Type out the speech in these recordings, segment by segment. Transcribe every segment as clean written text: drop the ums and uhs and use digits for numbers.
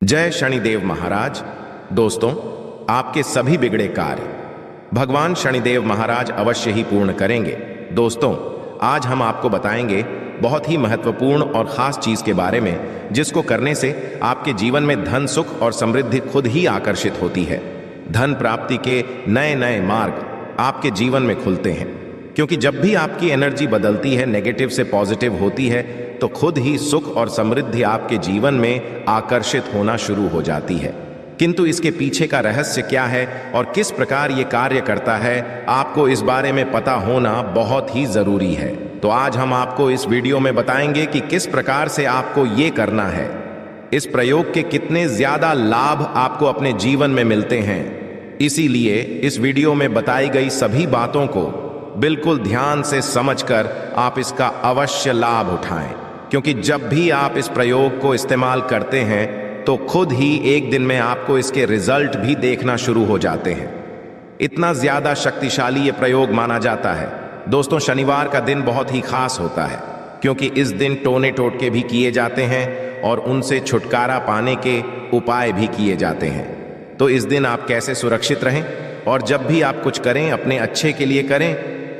जय शनिदेव महाराज। दोस्तों, आपके सभी बिगड़े कार्य भगवान शनिदेव महाराज अवश्य ही पूर्ण करेंगे। दोस्तों, आज हम आपको बताएंगे बहुत ही महत्वपूर्ण और खास चीज के बारे में, जिसको करने से आपके जीवन में धन, सुख और समृद्धि खुद ही आकर्षित होती है। धन प्राप्ति के नए नए मार्ग आपके जीवन में खुलते हैं, क्योंकि जब भी आपकी एनर्जी बदलती है, नेगेटिव से पॉजिटिव होती है, तो खुद ही सुख और समृद्धि आपके जीवन में आकर्षित होना शुरू हो जाती है। किंतु इसके पीछे का रहस्य क्या है और किस प्रकार ये कार्य करता है, आपको इस बारे में पता होना बहुत ही जरूरी है। तो आज हम आपको इस वीडियो में बताएंगे कि किस प्रकार से आपको ये करना है, इस प्रयोग के कितने ज्यादा लाभ आपको अपने जीवन में मिलते हैं। इसीलिए इस वीडियो में बताई गई सभी बातों को बिल्कुल ध्यान से समझकर आप इसका अवश्य लाभ उठाएं, क्योंकि जब भी आप इस प्रयोग को इस्तेमाल करते हैं तो खुद ही एक दिन में आपको इसके रिजल्ट भी देखना शुरू हो जाते हैं। इतना ज्यादा शक्तिशाली ये प्रयोग माना जाता है। दोस्तों, शनिवार का दिन बहुत ही खास होता है, क्योंकि इस दिन टोने टोटके भी किए जाते हैं और उनसे छुटकारा पाने के उपाय भी किए जाते हैं। तो इस दिन आप कैसे सुरक्षित रहें और जब भी आप कुछ करें अपने अच्छे के लिए करें,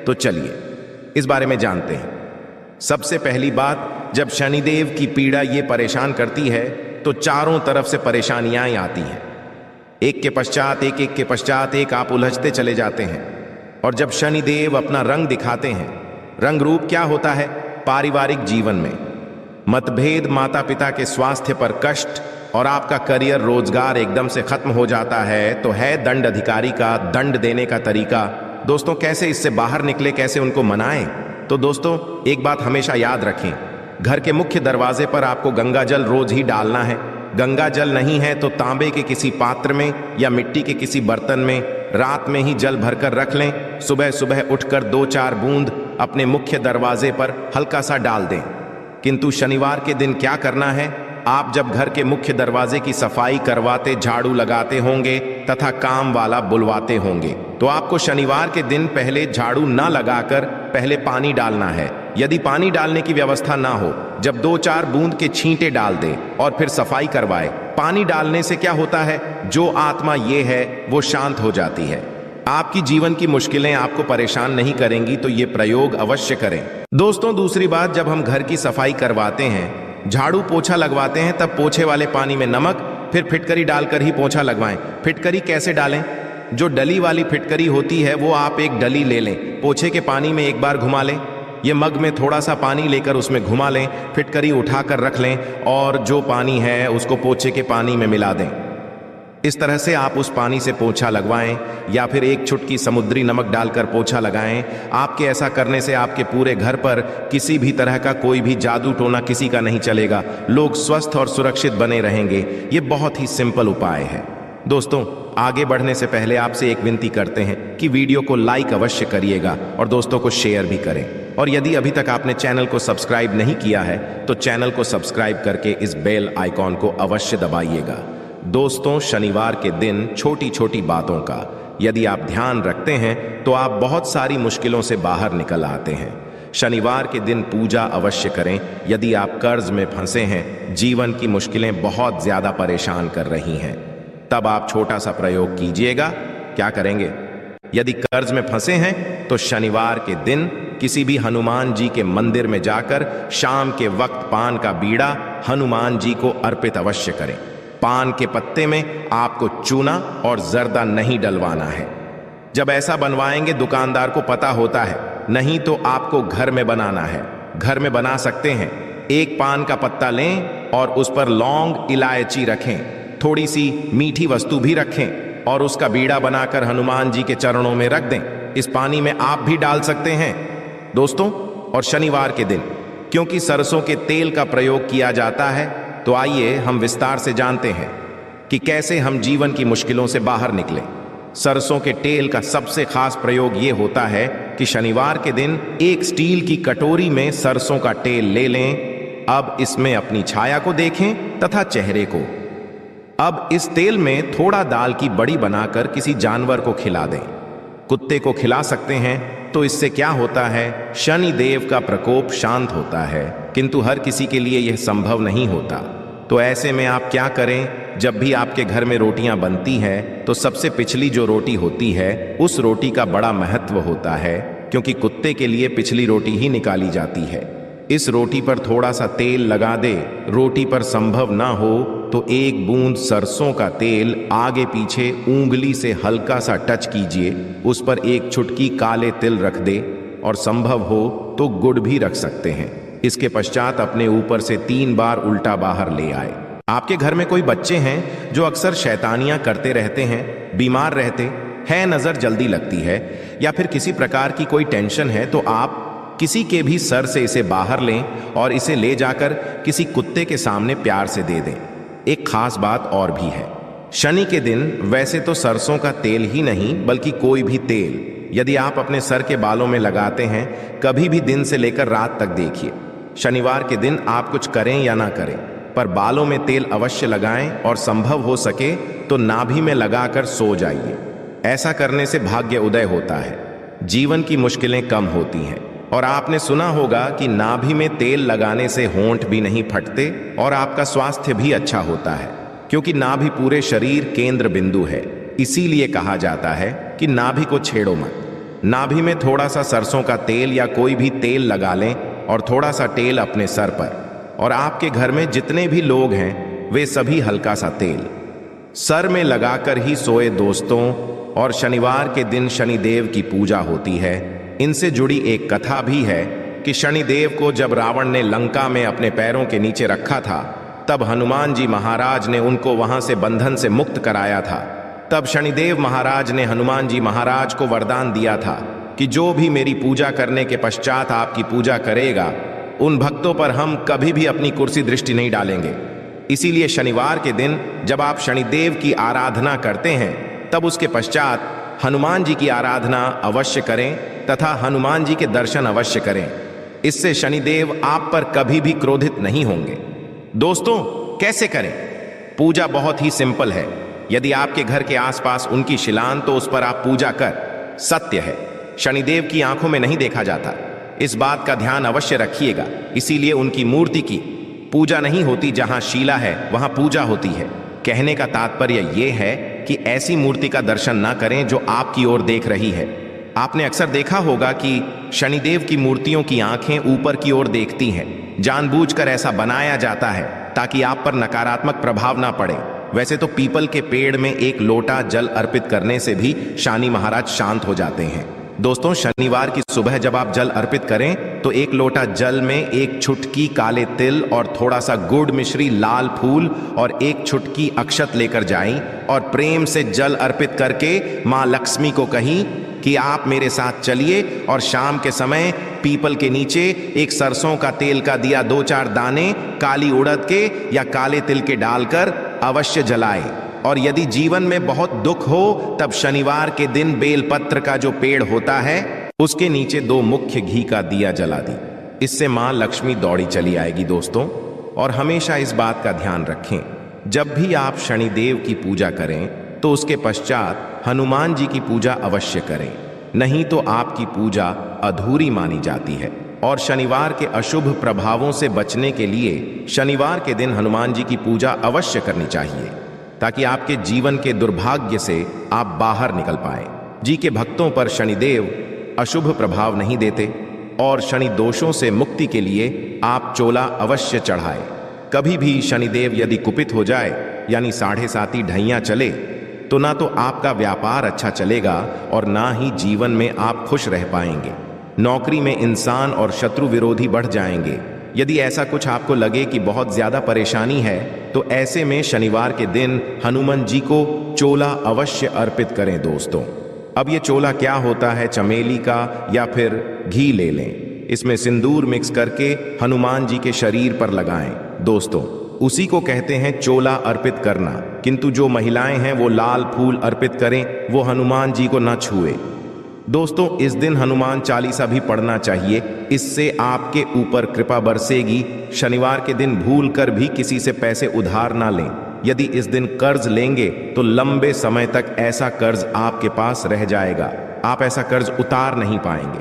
तो चलिए इस बारे में जानते हैं। सबसे पहली बात, जब शनिदेव की पीड़ा ये परेशान करती है तो चारों तरफ से परेशानियां आती हैं। एक के पश्चात एक आप उलझते चले जाते हैं। और जब शनिदेव अपना रंग दिखाते हैं, रंग रूप क्या होता है? पारिवारिक जीवन में मतभेद, माता पिता के स्वास्थ्य पर कष्ट और आपका करियर, रोजगार एकदम से खत्म हो जाता है, तो है दंड अधिकारी का दंड देने का तरीका। दोस्तों, कैसे इससे बाहर निकले, कैसे उनको मनाएं? तो दोस्तों, एक बात हमेशा याद रखें, घर के मुख्य दरवाजे पर आपको गंगा जल रोज ही डालना है। गंगा जल नहीं है तो तांबे के किसी पात्र में या मिट्टी के किसी बर्तन में रात में ही जल भरकर रख लें। सुबह सुबह उठकर 2-4 बूंद अपने मुख्य दरवाजे पर हल्का सा डाल दें। किंतु शनिवार के दिन क्या करना है? आप जब घर के मुख्य दरवाजे की सफाई करवाते, झाड़ू लगाते होंगे तथा काम वाला बुलवाते होंगे, तो आपको शनिवार के दिन पहले झाड़ू ना लगाकर पहले पानी डालना है। यदि पानी डालने की व्यवस्था ना हो, जब 2-4 बूंद के छींटे डाल दें और फिर सफाई करवाए। पानी डालने से क्या होता है? जो आत्मा ये है वो शांत हो जाती है। आपकी जीवन की मुश्किलें आपको परेशान नहीं करेंगी, तो ये प्रयोग अवश्य करें। दोस्तों, दूसरी बात, जब हम घर की सफाई करवाते हैं, झाड़ू पोछा लगवाते हैं, तब पोछे वाले पानी में नमक फिर फिटकरी डालकर ही पोछा लगवाएं। फिटकरी कैसे डालें? जो डली वाली फिटकरी होती है वो आप एक डली ले लें, पोछे के पानी में एक बार घुमा लें। ये मग में थोड़ा सा पानी लेकर उसमें घुमा लें, फिटकरी उठाकर रख लें और जो पानी है उसको पोछे के पानी में मिला दें। इस तरह से आप उस पानी से पोछा लगवाएं, या फिर एक चुटकी समुद्री नमक डालकर पोछा लगाएं। आपके ऐसा करने से आपके पूरे घर पर किसी भी तरह का कोई भी जादू टोना किसी का नहीं चलेगा। लोग स्वस्थ और सुरक्षित बने रहेंगे। ये बहुत ही सिंपल उपाय है। दोस्तों, आगे बढ़ने से पहले आपसे एक विनती करते हैं कि वीडियो को लाइक अवश्य करिएगा और दोस्तों को शेयर भी करें। और यदि अभी तक आपने चैनल को सब्सक्राइब नहीं किया है तो चैनल को सब्सक्राइब करके इस बेल आइकॉन को अवश्य दबाइएगा। दोस्तों, शनिवार के दिन छोटी छोटी बातों का यदि आप ध्यान रखते हैं तो आप बहुत सारी मुश्किलों से बाहर निकल आते हैं। शनिवार के दिन पूजा अवश्य करें। यदि आप कर्ज में फंसे हैं, जीवन की मुश्किलें बहुत ज्यादा परेशान कर रही हैं, तब आप छोटा सा प्रयोग कीजिएगा। क्या करेंगे? यदि कर्ज में फंसे हैं तो शनिवार के दिन किसी भी हनुमान जी के मंदिर में जाकर शाम के वक्त पान का बीड़ा हनुमान जी को अर्पित अवश्य करें। पान के पत्ते में आपको चूना और जर्दा नहीं डलवाना है। जब ऐसा बनवाएंगे दुकानदार को पता होता है, नहीं तो आपको घर में बनाना है। घर में बना सकते हैं। एक पान का पत्ता लें और उस पर लौंग, इलायची रखें, थोड़ी सी मीठी वस्तु भी रखें और उसका बीड़ा बनाकर हनुमान जी के चरणों में रख दें। इस पानी में आप भी डाल सकते हैं दोस्तों। और शनिवार के दिन क्योंकि सरसों के तेल का प्रयोग किया जाता है, तो आइए हम विस्तार से जानते हैं कि कैसे हम जीवन की मुश्किलों से बाहर निकलें। सरसों के तेल का सबसे खास प्रयोग ये होता है कि शनिवार के दिन एक स्टील की कटोरी में सरसों का तेल ले लें। अब इसमें अपनी छाया को देखें तथा चेहरे को। अब इस तेल में थोड़ा दाल की बड़ी बनाकर किसी जानवर को खिला दें। कुत्ते को खिला सकते हैं। तो इससे क्या होता है? शनि देव का प्रकोप शांत होता है। किंतु हर किसी के लिए यह संभव नहीं होता। तो ऐसे में आप क्या करें, जब भी आपके घर में रोटियां बनती हैं तो सबसे पिछली जो रोटी होती है उस रोटी का बड़ा महत्व होता है, क्योंकि कुत्ते के लिए पिछली रोटी ही निकाली जाती है। इस रोटी पर थोड़ा सा तेल लगा दे। रोटी पर संभव ना हो तो एक बूंद सरसों का तेल आगे पीछे उंगली से हल्का सा टच कीजिए, उस पर एक चुटकी काले तिल रख दे और संभव हो तो गुड़ भी रख सकते हैं। इसके पश्चात अपने ऊपर से 3 बार उल्टा बाहर ले आए। आपके घर में कोई बच्चे हैं जो अक्सर शैतानियां करते रहते हैं, बीमार रहते हैं, नजर जल्दी लगती है या फिर किसी प्रकार की कोई टेंशन है, तो आप किसी के भी सर से इसे बाहर लें और इसे ले जाकर किसी कुत्ते के सामने प्यार से दे दें। एक खास बात और भी है, शनि के दिन वैसे तो सरसों का तेल ही नहीं बल्कि कोई भी तेल यदि आप अपने सर के बालों में लगाते हैं, कभी भी दिन से लेकर रात तक देखिए, शनिवार के दिन आप कुछ करें या ना करें पर बालों में तेल अवश्य लगाएं और संभव हो सके तो नाभि में लगाकर सो जाइए। ऐसा करने से भाग्य उदय होता है, जीवन की मुश्किलें कम होती हैं। और आपने सुना होगा कि नाभि में तेल लगाने से होंठ भी नहीं फटते और आपका स्वास्थ्य भी अच्छा होता है, क्योंकि नाभि पूरे शरीर केंद्र बिंदु है। इसीलिए कहा जाता है कि नाभि को छेड़ो मत। नाभि में थोड़ा सा सरसों का तेल या कोई भी तेल लगा लें और थोड़ा सा तेल अपने सर पर, और आपके घर में जितने भी लोग हैं वे सभी हल्का सा तेल सर में लगाकर ही सोए दोस्तों। और शनिवार के दिन शनिदेव की पूजा होती है। इनसे जुड़ी एक कथा भी है कि शनिदेव को जब रावण ने लंका में अपने पैरों के नीचे रखा था, तब हनुमान जी महाराज ने उनको वहां से बंधन से मुक्त कराया था। तब शनिदेव महाराज ने हनुमान जी महाराज को वरदान दिया था कि जो भी मेरी पूजा करने के पश्चात आपकी पूजा करेगा, उन भक्तों पर हम कभी भी अपनी कुर्सी दृष्टि नहीं डालेंगे। इसीलिए शनिवार के दिन जब आप शनिदेव की आराधना करते हैं, तब उसके पश्चात हनुमान जी की आराधना अवश्य करें तथा हनुमान जी के दर्शन अवश्य करें। इससे शनिदेव आप पर कभी भी क्रोधित नहीं होंगे। दोस्तों, कैसे करें? पूजा बहुत ही सिंपल है। यदि आपके घर के आसपास उनकी शिलान, तो उस पर आप पूजा कर। सत्य है, शनिदेव की आंखों में नहीं देखा जाता, इस बात का ध्यान अवश्य रखिएगा। इसीलिए उनकी मूर्ति की पूजा नहीं होती, जहां शिला है वहां पूजा होती है। कहने का तात्पर्य यह है कि ऐसी मूर्ति का दर्शन ना करें जो आपकी ओर देख रही है। आपने अक्सर देखा होगा कि शनिदेव की मूर्तियों की आंखें ऊपर की ओर देखती हैं। जानबूझकर ऐसा बनाया जाता है ताकि आप पर नकारात्मक प्रभाव ना पड़े। वैसे तो पीपल के पेड़ में एक लोटा जल अर्पित करने से भी शनि महाराज शांत हो जाते हैं। दोस्तों, शनिवार की सुबह जब आप जल अर्पित करें तो एक लोटा जल में एक चुटकी काले तिल और थोड़ा सा गुड़ मिश्री लाल फूल और एक चुटकी अक्षत लेकर जाएं और प्रेम से जल अर्पित करके मां लक्ष्मी को कहीं कि आप मेरे साथ चलिए और शाम के समय पीपल के नीचे एक सरसों का तेल का दिया 2-4 दाने काली उड़द के या काले तिल के डालकर अवश्य जलाए। और यदि जीवन में बहुत दुख हो, तब शनिवार के दिन बेलपत्र का जो पेड़ होता है उसके नीचे 2 मुख्य घी का दिया जला दी। इससे मां लक्ष्मी दौड़ी चली आएगी दोस्तों। और हमेशा इस बात का ध्यान रखें, जब भी आप शनिदेव की पूजा करें तो उसके पश्चात हनुमान जी की पूजा अवश्य करें, नहीं तो आपकी पूजा अधूरी मानी जाती है। और शनिवार के अशुभ प्रभावों से बचने के लिए शनिवार के दिन हनुमान जी की पूजा अवश्य करनी चाहिए, ताकि आपके जीवन के दुर्भाग्य से आप बाहर निकल पाएं। जी के भक्तों पर शनिदेव अशुभ प्रभाव नहीं देते और शनि दोषों से मुक्ति के लिए आप चोला अवश्य चढ़ाएं। कभी भी शनिदेव यदि कुपित हो जाए, यानी 7.5 ढैया चले, तो ना तो आपका व्यापार अच्छा चलेगा और ना ही जीवन में आप खुश रह पाएंगे। नौकरी में इंसान और शत्रु विरोधी बढ़ जाएंगे। यदि ऐसा कुछ आपको लगे कि बहुत ज्यादा परेशानी है, तो ऐसे में शनिवार के दिन हनुमान जी को चोला अवश्य अर्पित करें दोस्तों। अब ये चोला क्या होता है, चमेली का या फिर घी ले लें, इसमें सिंदूर मिक्स करके हनुमान जी के शरीर पर लगाएं दोस्तों। उसी को कहते हैं चोला अर्पित करना। किंतु जो महिलाएं हैं वो लाल फूल अर्पित करें, वो हनुमान जी को न छुए। दोस्तों, इस दिन हनुमान चालीसा भी पढ़ना चाहिए, इससे आपके ऊपर कृपा बरसेगी। शनिवार के दिन भूल कर भी किसी से पैसे उधार ना लें। यदि इस दिन कर्ज लेंगे तो लंबे समय तक ऐसा कर्ज आपके पास रह जाएगा, आप ऐसा कर्ज उतार नहीं पाएंगे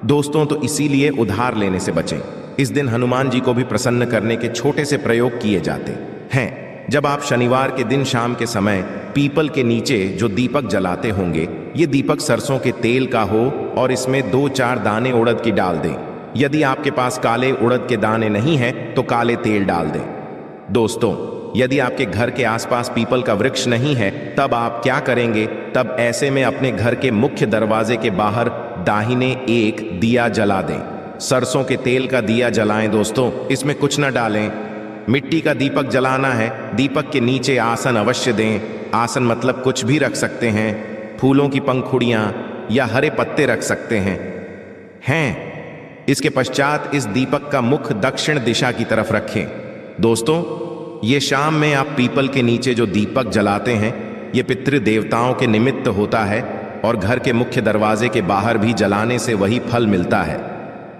दोस्तों। तो इसीलिए उधार लेने से बचें। इस दिन हनुमान जी को भी प्रसन्न करने के छोटे से प्रयोग किए जाते। हैं। जब आप शनिवार के दिन शाम के समय पीपल के नीचे जो दीपक जलाते होंगे, ये दीपक सरसों के तेल का हो और इसमें 2-4 दाने उड़द की डाल दें। यदि आपके पास काले उड़द के दाने नहीं हैं तो काले तेल डाल दें। दोस्तों, यदि आपके घर के आसपास पीपल का वृक्ष नहीं है, तब आप क्या करेंगे? तब ऐसे में अपने घर के मुख्य दरवाजे के बाहर दाहिने एक दिया जला दें। सरसों के तेल का दिया जलाएं दोस्तों, इसमें कुछ न डालें। मिट्टी का दीपक जलाना है। दीपक के नीचे आसन अवश्य दें। आसन मतलब कुछ भी रख सकते हैं, फूलों की पंखुड़ियां या हरे पत्ते रख सकते हैं। इसके पश्चात इस दीपक का मुख दक्षिण दिशा की तरफ रखें। दोस्तों, ये शाम में आप पीपल के नीचे जो दीपक जलाते हैं, ये पितृ देवताओं के निमित्त होता है और घर के मुख्य दरवाजे के बाहर भी जलाने से वही फल मिलता है।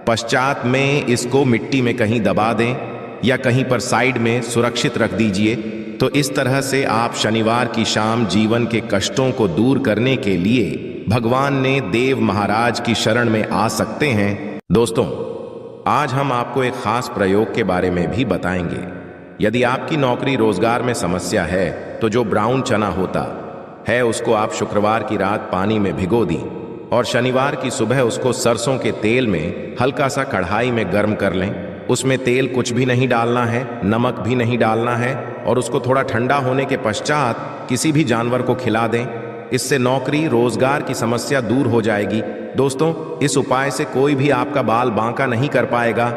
पश्चात में इसको मिट्टी में कहीं दबा दें या कहीं पर साइड में सुरक्षित रख दीजिए। तो इस तरह से आप शनिवार की शाम जीवन के कष्टों को दूर करने के लिए भगवान ने देव महाराज की शरण में आ सकते हैं। दोस्तों, आज हम आपको एक खास प्रयोग के बारे में भी बताएंगे। यदि आपकी नौकरी रोजगार में समस्या है तो जो ब्राउन चना होता है उसको आप शुक्रवार की रात पानी में भिगो दी और शनिवार की सुबह उसको सरसों के तेल में हल्का सा कढ़ाई में गर्म कर लें। उसमें तेल कुछ भी नहीं डालना है, नमक भी नहीं डालना है और उसको थोड़ा ठंडा होने के पश्चात किसी भी जानवर को खिला दें। इससे नौकरी रोजगार की समस्या दूर हो जाएगी। दोस्तों, इस उपाय से कोई भी आपका बाल बांका नहीं कर पाएगा।